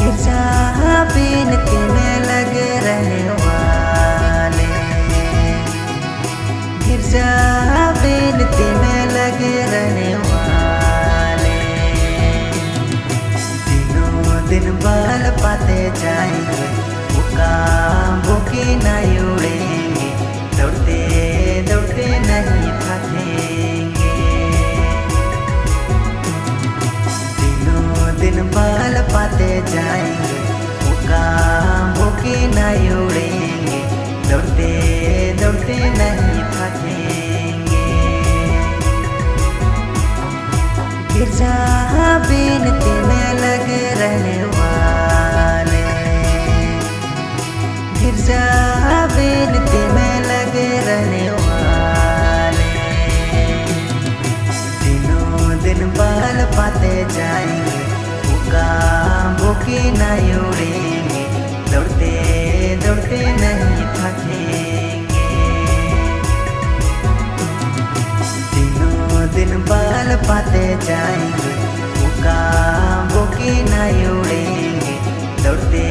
गिरजा बीनती में लगे रहने वाले, गिरजा बीनती में लगे रहने वाले, दिनों दिन बल पाते जाएंगे, वो की नहीं उड़ेंगे, दौड़ते दौड़ते नहीं थकेंगे। दिनों दिन बल पाते जाएंगे, वो की नहीं उड़ेंगे, दौड़ते दौड़ते नहीं थकेंगे। गिरजा बीनती में लगे रहने वाले, गिरजा बीनती में लगे रहने वाले, दिनों दिन बल पाते जाएंगे, वो की नहीं उड़ेंगे, दौड़ते दौड़ते नहीं थकेंगे। दिनों दिन बल पाते जाएंगे, वो की नहीं उड़ेंगे, दौड़ते